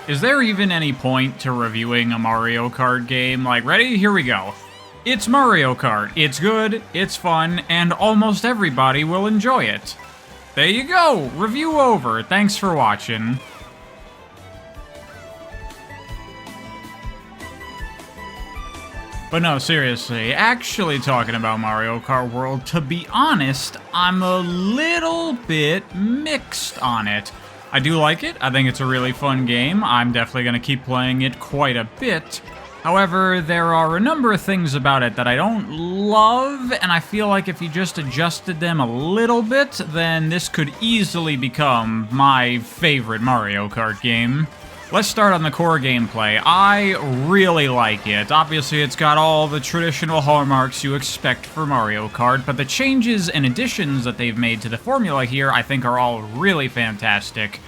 Is there even any point to reviewing a Mario Kart game? Like, ready? Here we go. It's Mario Kart. It's good, it's fun, and almost everybody will enjoy it. There you go! Review over. Thanks for watching. But no, seriously, actually talking about Mario Kart World, to be honest, I'm a little bit mixed on it. I do like it. I think it's a really fun game. I'm definitely going to keep playing it quite a bit. However, there are a number of things about it that I don't love, and I feel like if you just adjusted them a little bit, then this could easily become my favorite Mario Kart game. Let's start on the core gameplay. I really like it. Obviously, it's got all the traditional hallmarks you expect for Mario Kart, but the changes and additions that they've made to the formula here I think are all really fantastic.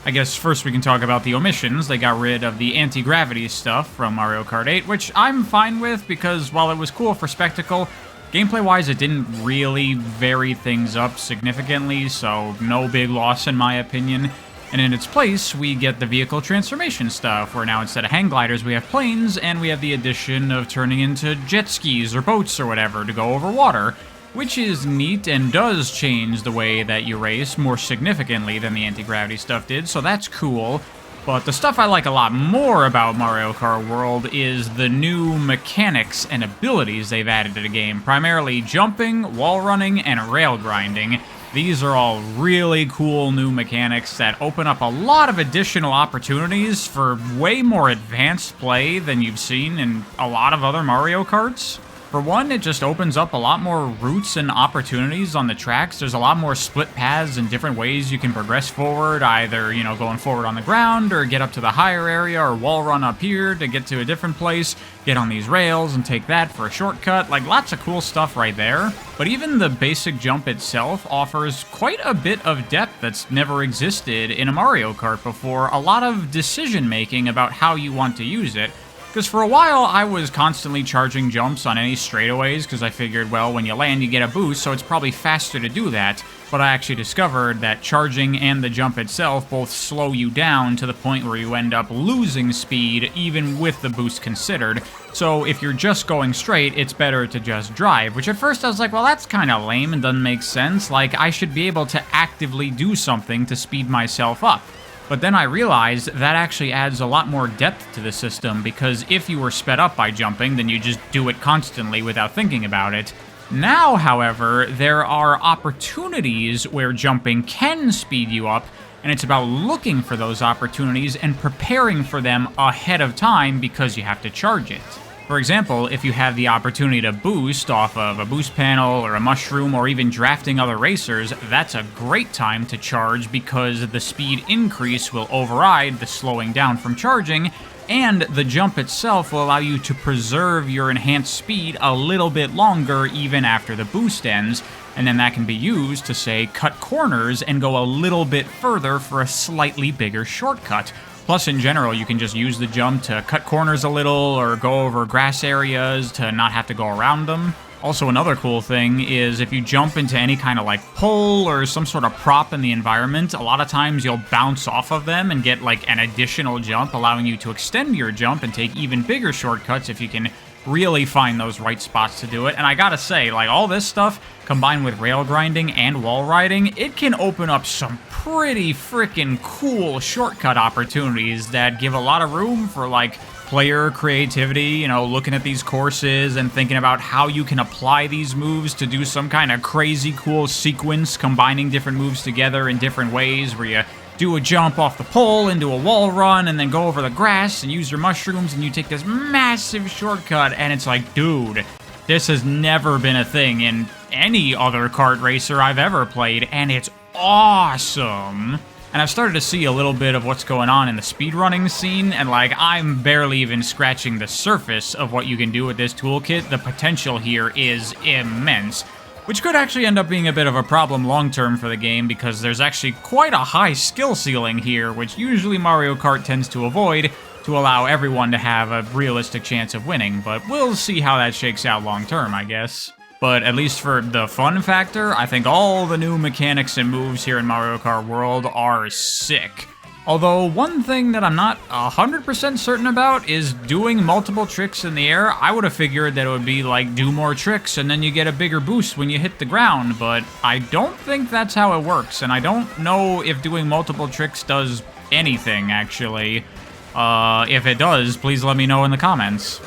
I guess first we can talk about the omissions. They got rid of the anti-gravity stuff from Mario Kart 8, which I'm fine with because while it was cool for spectacle, gameplay-wise it didn't really vary things up significantly, so no big loss in my opinion. And in its place, we get the vehicle transformation stuff, where now instead of hang gliders, we have planes, and we have the addition of turning into jet skis or boats or whatever to go over water, which is neat and does change the way that you race more significantly than the anti-gravity stuff did, so that's cool. But the stuff I like a lot more about Mario Kart World is the new mechanics and abilities they've added to the game, primarily jumping, wall running, and rail grinding. These are all really cool new mechanics that open up a lot of additional opportunities for way more advanced play than you've seen in a lot of other Mario Karts. For one, it just opens up a lot more routes and opportunities on the tracks. There's a lot more split paths and different ways you can progress forward, either, going forward on the ground or get up to the higher area or wall run up here to get to a different place, get on these rails and take that for a shortcut. Like, lots of cool stuff right there. But even the basic jump itself offers quite a bit of depth that's never existed in a Mario Kart before. A lot of decision making about how you want to use it. Because for a while, I was constantly charging jumps on any straightaways, because I figured, well, when you land, you get a boost, so it's probably faster to do that. But I actually discovered that charging and the jump itself both slow you down to the point where you end up losing speed, even with the boost considered. So if you're just going straight, it's better to just drive, which at first I was like, well, that's kind of lame and doesn't make sense. Like, I should be able to actively do something to speed myself up. But then I realized that actually adds a lot more depth to the system, because if you were sped up by jumping, then you just do it constantly without thinking about it. Now, however, there are opportunities where jumping can speed you up, and it's about looking for those opportunities and preparing for them ahead of time because you have to charge it. For example, if you have the opportunity to boost off of a boost panel or a mushroom or even drafting other racers, that's a great time to charge because the speed increase will override the slowing down from charging, and the jump itself will allow you to preserve your enhanced speed a little bit longer even after the boost ends, and then that can be used to, say, cut corners and go a little bit further for a slightly bigger shortcut. Plus, in general, you can just use the jump to cut corners a little or go over grass areas to not have to go around them. Also, another cool thing is if you jump into any kind of like pole or some sort of prop in the environment, a lot of times you'll bounce off of them and get like an additional jump, allowing you to extend your jump and take even bigger shortcuts if you can really find those right spots to do it. And I gotta say, like, all this stuff combined with rail grinding and wall riding, it can open up some pretty freaking cool shortcut opportunities that give a lot of room for like player creativity, looking at these courses and thinking about how you can apply these moves to do some kind of crazy cool sequence, combining different moves together in different ways where you do a jump off the pole into a wall run and then go over the grass and use your mushrooms and you take this massive shortcut, and it's like, dude, this has never been a thing in any other kart racer I've ever played, and it's awesome. And I've started to see a little bit of what's going on in the speedrunning scene, and like, I'm barely even scratching the surface of what you can do with this toolkit. The potential here is immense, which could actually end up being a bit of a problem long-term for the game, because there's actually quite a high skill ceiling here, which usually Mario Kart tends to avoid to allow everyone to have a realistic chance of winning, but we'll see how that shakes out long-term, I guess. But at least for the fun factor, I think all the new mechanics and moves here in Mario Kart World are sick. Although one thing that I'm not 100% certain about is doing multiple tricks in the air. I would have figured that it would be like do more tricks and then you get a bigger boost when you hit the ground, but I don't think that's how it works, and I don't know if doing multiple tricks does anything, actually. If it does, please let me know in the comments.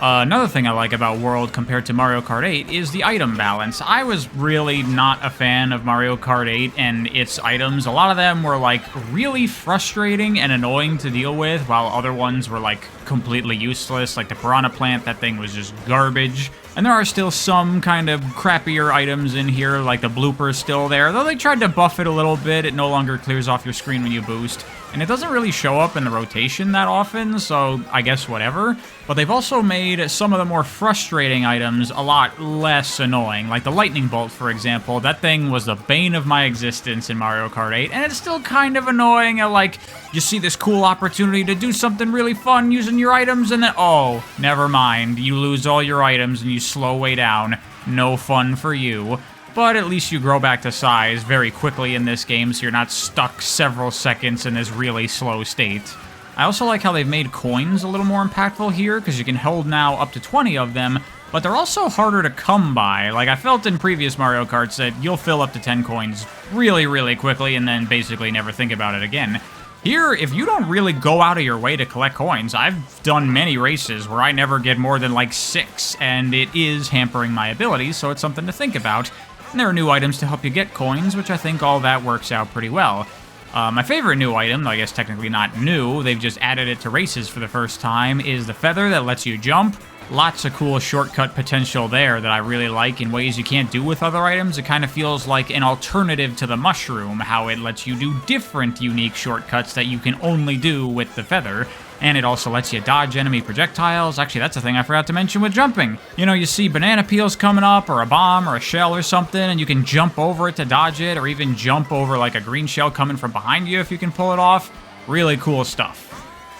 Another thing I like about World compared to Mario Kart 8 is the item balance. I was really not a fan of Mario Kart 8 and its items. A lot of them were like really frustrating and annoying to deal with, while other ones were like completely useless. Like the Piranha Plant, that thing was just garbage. And there are still some kind of crappier items in here, like the blooper's still there. Though they tried to buff it a little bit, it no longer clears off your screen when you boost. And it doesn't really show up in the rotation that often, so I guess whatever. But they've also made some of the more frustrating items a lot less annoying. Like the Lightning Bolt, for example. That thing was the bane of my existence in Mario Kart 8, and it's still kind of annoying. Like, you see this cool opportunity to do something really fun using your items, and then, oh, never mind. You lose all your items and you slow way down. No fun for you. But at least you grow back to size very quickly in this game, so you're not stuck several seconds in this really slow state. I also like how they've made coins a little more impactful here, because you can hold now up to 20 of them, but they're also harder to come by. Like, I felt in previous Mario Karts that you'll fill up to 10 coins really, really quickly and then basically never think about it again. Here, if you don't really go out of your way to collect coins, I've done many races where I never get more than like 6, and it is hampering my abilities, so it's something to think about. And there are new items to help you get coins, which I think all that works out pretty well. My favorite new item, though I guess technically not new, they've just added it to races for the first time, is the feather that lets you jump. Lots of cool shortcut potential there that I really like in ways you can't do with other items. It kind of feels like an alternative to the mushroom, how it lets you do different unique shortcuts that you can only do with the feather. And it also lets you dodge enemy projectiles. Actually, that's a thing I forgot to mention with jumping. You know, you see banana peels coming up, or a bomb, or a shell or something, and you can jump over it to dodge it, or even jump over like a green shell coming from behind you if you can pull it off. Really cool stuff.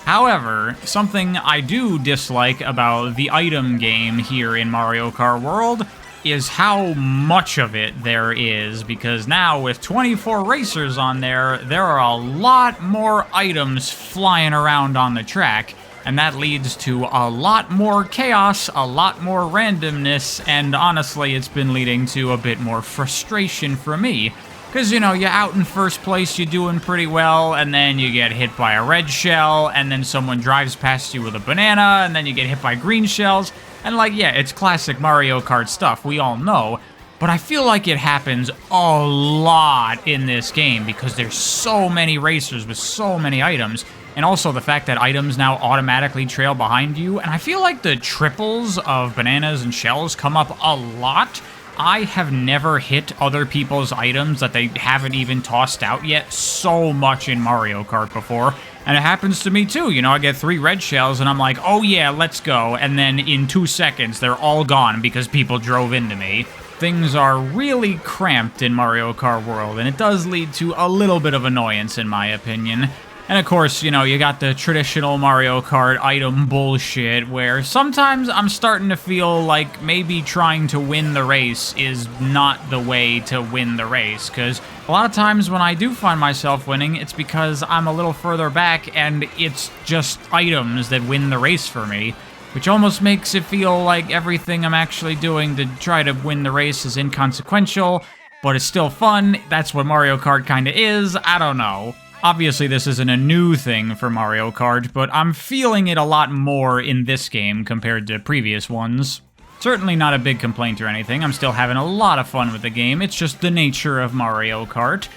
However, something I do dislike about the item game here in Mario Kart World is how much of it there is, because now with 24 racers on there, there are a lot more items flying around on the track, and that leads to a lot more chaos, a lot more randomness, and honestly, it's been leading to a bit more frustration for me. Because, you know, you're out in first place, you're doing pretty well, and then you get hit by a red shell, and then someone drives past you with a banana, and then you get hit by green shells. And, like, yeah, it's classic Mario Kart stuff, we all know. But I feel like it happens a lot in this game, because there's so many racers with so many items. And also the fact that items now automatically trail behind you. And I feel like the triples of bananas and shells come up a lot. I have never hit other people's items that they haven't even tossed out yet so much in Mario Kart before. And it happens to me too, you know, I get 3 red shells and I'm like, oh yeah, let's go. And then in 2 seconds, they're all gone because people drove into me. Things are really cramped in Mario Kart World, and it does lead to a little bit of annoyance in my opinion. And of course, you know, you got the traditional Mario Kart item bullshit, where sometimes I'm starting to feel like maybe trying to win the race is not the way to win the race, because a lot of times when I do find myself winning, it's because I'm a little further back and it's just items that win the race for me, which almost makes it feel like everything I'm actually doing to try to win the race is inconsequential, but it's still fun. That's what Mario Kart kinda is. I don't know. Obviously, this isn't a new thing for Mario Kart, but I'm feeling it a lot more in this game compared to previous ones. Certainly not a big complaint or anything. I'm still having a lot of fun with the game. It's just the nature of Mario Kart.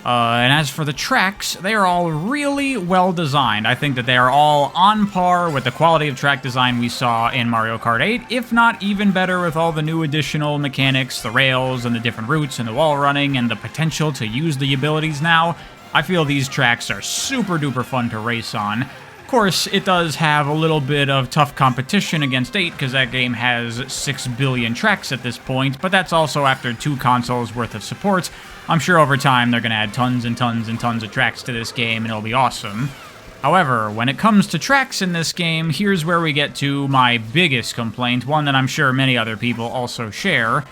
And as for the tracks, they are all really well designed. I think that they are all on par with the quality of track design we saw in Mario Kart 8, if not even better with all the new additional mechanics, the rails and the different routes and the wall running and the potential to use the abilities now. I feel these tracks are super duper fun to race on. Of course, it does have a little bit of tough competition against 8, because that game has 6 billion tracks at this point, but that's also after 2 consoles worth of support. I'm sure over time they're going to add tons and tons and tons of tracks to this game, and it'll be awesome. However, when it comes to tracks in this game, here's where we get to my biggest complaint, one that I'm sure many other people also share.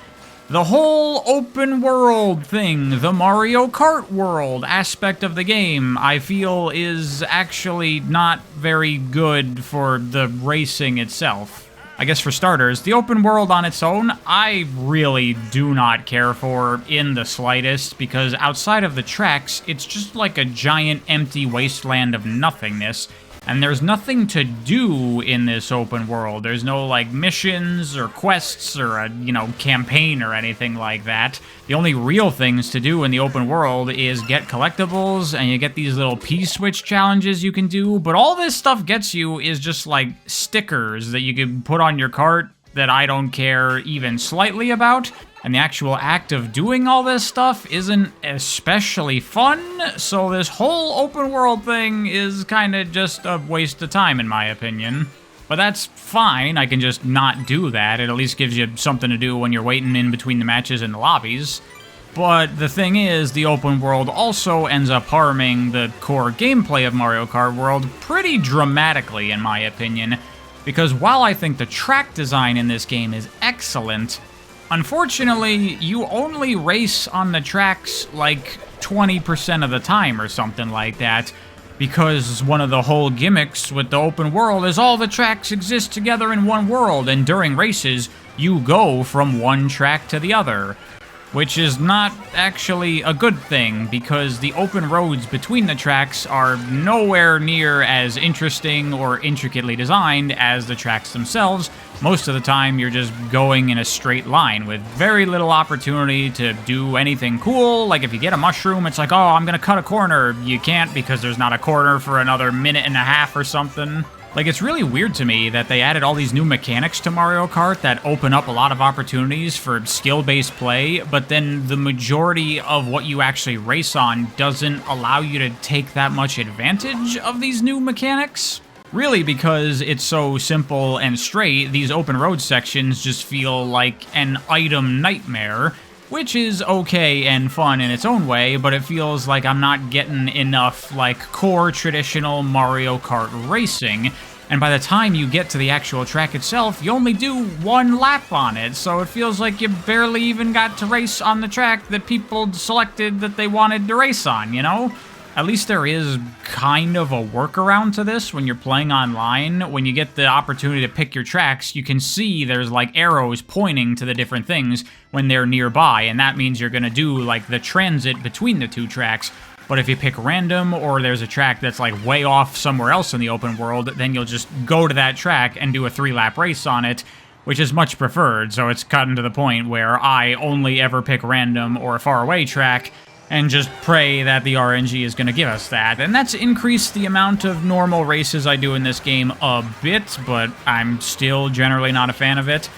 The whole open world thing, the Mario Kart world aspect of the game, I feel is actually not very good for the racing itself. I guess for starters, the open world on its own, I really do not care for in the slightest, because outside of the tracks, it's just like a giant empty wasteland of nothingness. And there's nothing to do in this open world. There's no, like, missions or quests or a, campaign or anything like that. The only real things to do in the open world is get collectibles, and you get these little P-switch challenges you can do, but all this stuff gets you is just, like, stickers that you can put on your cart that I don't care even slightly about. And the actual act of doing all this stuff isn't especially fun, so this whole open world thing is kind of just a waste of time, in my opinion. But that's fine, I can just not do that. It at least gives you something to do when you're waiting in between the matches in the lobbies. But the thing is, the open world also ends up harming the core gameplay of Mario Kart World pretty dramatically, in my opinion. Because while I think the track design in this game is excellent, unfortunately, you only race on the tracks like 20% of the time or something like that, because one of the whole gimmicks with the open world is all the tracks exist together in one world, and during races, you go from one track to the other. Which is not actually a good thing, because the open roads between the tracks are nowhere near as interesting or intricately designed as the tracks themselves. Most of the time, you're just going in a straight line with very little opportunity to do anything cool. Like if you get a mushroom, it's like, oh, I'm gonna cut a corner. You can't, because there's not a corner for another minute and a half or something. Like, it's really weird to me that they added all these new mechanics to Mario Kart that open up a lot of opportunities for skill-based play, but then the majority of what you actually race on doesn't allow you to take that much advantage of these new mechanics. Really, because it's so simple and straight, these open road sections just feel like an item nightmare, which is okay and fun in its own way, but it feels like I'm not getting enough, like, core traditional Mario Kart racing, and by the time you get to the actual track itself, you only do one lap on it, so it feels like you barely even got to race on the track that people selected that they wanted to race on, you know? At least there is kind of a workaround to this when you're playing online. When you get the opportunity to pick your tracks, you can see there's like arrows pointing to the different things when they're nearby, and that means you're gonna do like the transit between the two tracks. But if you pick random, or there's a track that's like way off somewhere else in the open world, then you'll just go to that track and do a 3-lap race on it, which is much preferred. So it's gotten to the point where I only ever pick random or a faraway track, and just pray that the RNG is going to give us that. And that's increased the amount of normal races I do in this game a bit, but I'm still generally not a fan of it.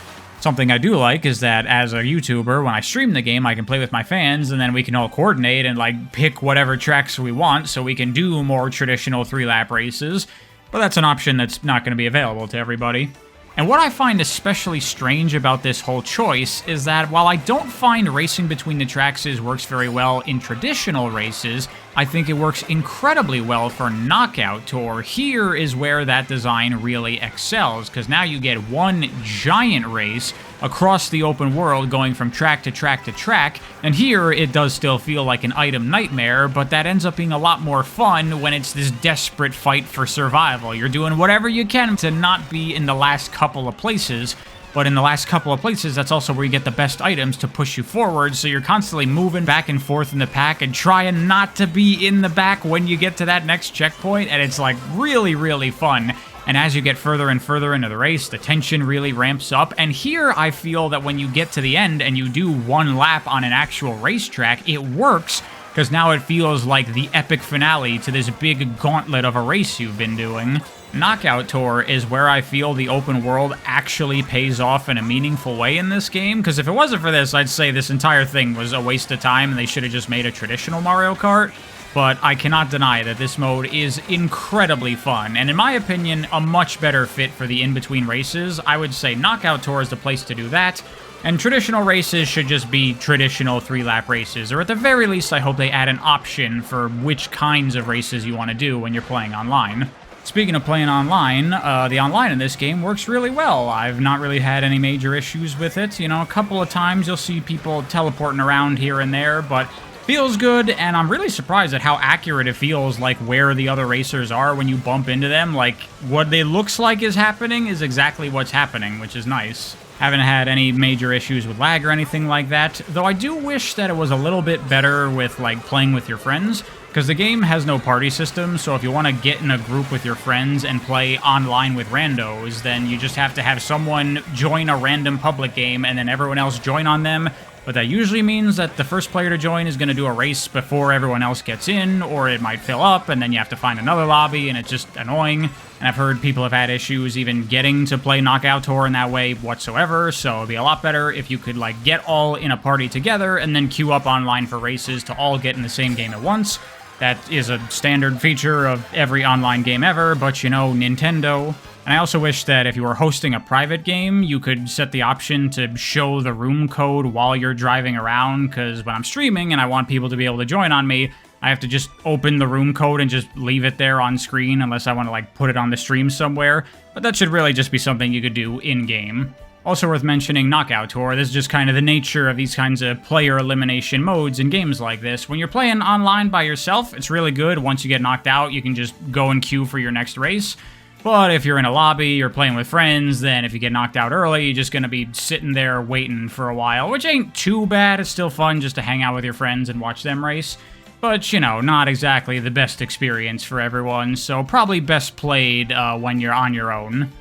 Something I do like is that as a YouTuber, when I stream the game, I can play with my fans, and then we can all coordinate and like pick whatever tracks we want, so we can do more traditional 3-lap races. But that's an option that's not going to be available to everybody. And what I find especially strange about this whole choice is that while I don't find racing between the tracks works very well in traditional races, I think it works incredibly well for Knockout Tour. Here is where that design really excels, because now you get one giant race across the open world going from track to track to track, and here it does still feel like an item nightmare, but that ends up being a lot more fun when it's this desperate fight for survival. You're doing whatever you can to not be in the last couple of places, but in the last couple of places, that's also where you get the best items to push you forward, so you're constantly moving back and forth in the pack and trying not to be in the back when you get to that next checkpoint, and it's like really, really fun. And as you get further and further into the race, the tension really ramps up, and here I feel that when you get to the end and you do one lap on an actual racetrack, it works, because now it feels like the epic finale to this big gauntlet of a race you've been doing. Knockout Tour is where I feel the open world actually pays off in a meaningful way in this game, because if it wasn't for this, I'd say this entire thing was a waste of time and they should have just made a traditional Mario Kart. But I cannot deny that this mode is incredibly fun, and in my opinion, a much better fit for the in-between races. I would say Knockout Tour is the place to do that, and traditional races should just be traditional 3-lap races, or at the very least, I hope they add an option for which kinds of races you want to do when you're playing online. Speaking of playing online, the online in this game works really well. I've not really had any major issues with it. You know, a couple of times you'll see people teleporting around here and there, but feels good, and I'm really surprised at how accurate it feels, like where the other racers are when you bump into them. Like, what it looks like is happening is exactly what's happening, which is nice. Haven't had any major issues with lag or anything like that, though I do wish that it was a little bit better with, like, playing with your friends, because the game has no party system, so if you want to get in a group with your friends and play online with randos, then you just have to have someone join a random public game and then everyone else join on them. But that usually means that the first player to join is going to do a race before everyone else gets in, or it might fill up, and then you have to find another lobby, and it's just annoying. And I've heard people have had issues even getting to play Knockout Tour in that way whatsoever, so it'd be a lot better if you could, like, get all in a party together and then queue up online for races to all get in the same game at once. That is a standard feature of every online game ever, but you know, Nintendo. And I also wish that if you were hosting a private game, you could set the option to show the room code while you're driving around, because when I'm streaming and I want people to be able to join on me, I have to just open the room code and just leave it there on screen unless I want to, like, put it on the stream somewhere. But that should really just be something you could do in-game. Also worth mentioning Knockout Tour. This is just kind of the nature of these kinds of player elimination modes in games like this. When you're playing online by yourself, it's really good. Once you get knocked out, you can just go and queue for your next race. But if you're in a lobby or playing with friends, then if you get knocked out early, you're just going to be sitting there waiting for a while, which ain't too bad. It's still fun just to hang out with your friends and watch them race. But, you know, not exactly the best experience for everyone, so probably best played when you're on your own.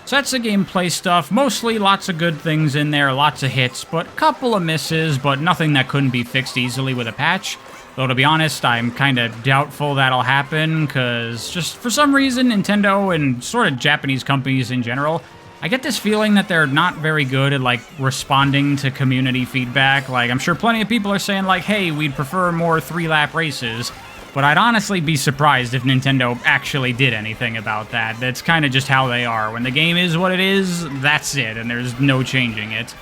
So that's the gameplay stuff. Mostly lots of good things in there, lots of hits, but a couple of misses, but nothing that couldn't be fixed easily with a patch. Though, to be honest, I'm kind of doubtful that'll happen, because just for some reason, Nintendo and sort of Japanese companies in general, I get this feeling that they're not very good at, like, responding to community feedback. Like, I'm sure plenty of people are saying, like, hey, we'd prefer more 3-lap races, but I'd honestly be surprised if Nintendo actually did anything about that. That's kind of just how they are. When the game is what it is, that's it, and there's no changing it.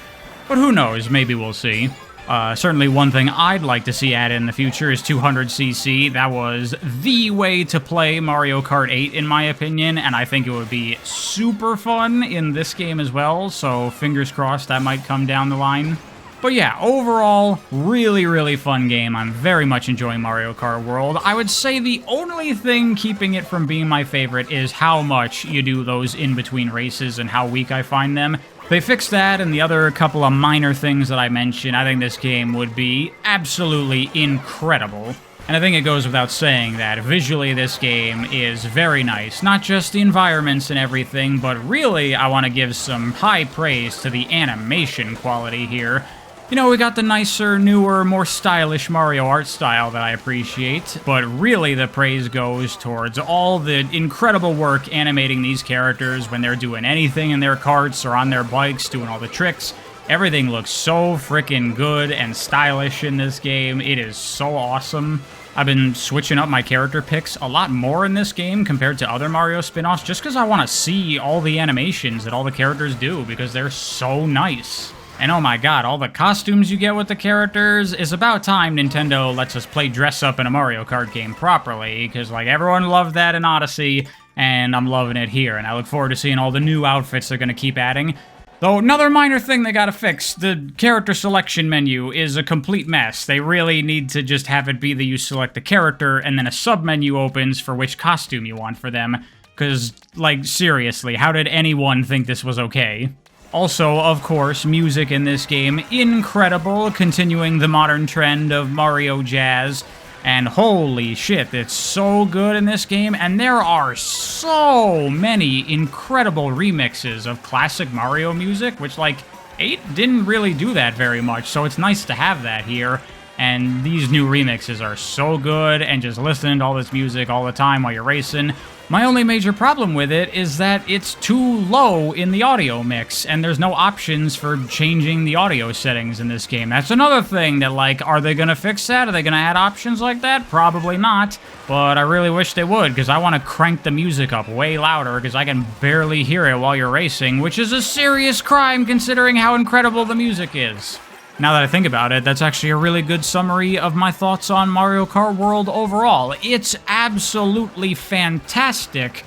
But who knows, maybe we'll see. Certainly one thing I'd like to see added in the future is 200cc. That was the way to play Mario Kart 8, in my opinion, and I think it would be super fun in this game as well, so fingers crossed that might come down the line. But yeah, overall, really, really fun game. I'm very much enjoying Mario Kart World. I would say the only thing keeping it from being my favorite is how much you do those in-between races and how weak I find them. They fixed that and the other couple of minor things that I mentioned. I think this game would be absolutely incredible. And I think it goes without saying that visually this game is very nice. Not just the environments and everything, but really I want to give some high praise to the animation quality here. You know, we got the nicer, newer, more stylish Mario art style that I appreciate, but really the praise goes towards all the incredible work animating these characters when they're doing anything in their carts or on their bikes, doing all the tricks. Everything looks so freaking good and stylish in this game. It is so awesome. I've been switching up my character picks a lot more in this game compared to other Mario spin-offs just because I want to see all the animations that all the characters do because they're so nice. And oh my god, all the costumes you get with the characters. It's about time Nintendo lets us play dress up in a Mario Kart game properly, because like everyone loved that in Odyssey, and I'm loving it here, and I look forward to seeing all the new outfits they're going to keep adding. Though another minor thing they gotta fix, the character selection menu is a complete mess. They really need to just have it be that you select the character, and then a sub-menu opens for which costume you want for them. Because, like, seriously, how did anyone think this was okay? Also, of course, music in this game, incredible, continuing the modern trend of Mario jazz, and holy shit, it's so good in this game, and there are so many incredible remixes of classic Mario music, which, like, 8 didn't really do that very much, so it's nice to have that here, and these new remixes are so good, and just listening to all this music all the time while you're racing. My only major problem with it is that it's too low in the audio mix, and there's no options for changing the audio settings in this game. That's another thing that, like, are they gonna fix that? Are they gonna add options like that? Probably not, but I really wish they would, because I want to crank the music up way louder, because I can barely hear it while you're racing, which is a serious crime considering how incredible the music is. Now that I think about it, that's actually a really good summary of my thoughts on Mario Kart World overall. It's absolutely fantastic,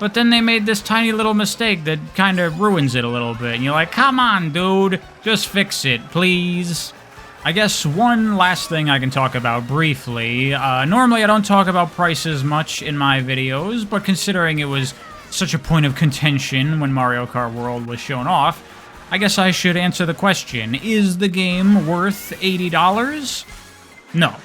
but then they made this tiny little mistake that kind of ruins it a little bit. And you're like, come on, dude, just fix it, please. I guess one last thing I can talk about briefly. Normally I don't talk about prices much in my videos, but considering it was such a point of contention when Mario Kart World was shown off, I guess I should answer the question, is the game worth $80? No,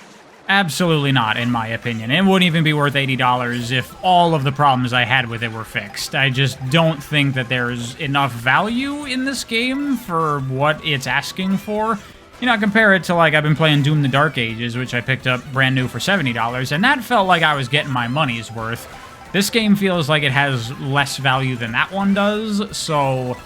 absolutely not, in my opinion. It wouldn't even be worth $80 if all of the problems I had with it were fixed. I just don't think that there's enough value in this game for what it's asking for. You know, compare it to, like, I've been playing Doom the Dark Ages, which I picked up brand new for $70, and that felt like I was getting my money's worth. This game feels like it has less value than that one does, so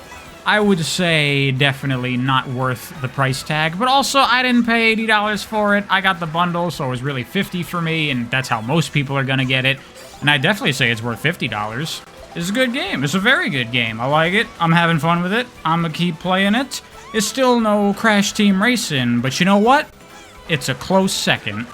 I would say definitely not worth the price tag. But also, I didn't pay $80 for it. I got the bundle, so it was really $50 for me, and that's how most people are gonna get it. And I definitely say it's worth $50. It's a good game. It's a very good game. I like it. I'm having fun with it. I'm gonna keep playing it. It's still no Crash Team Racing, but you know what? It's a close second.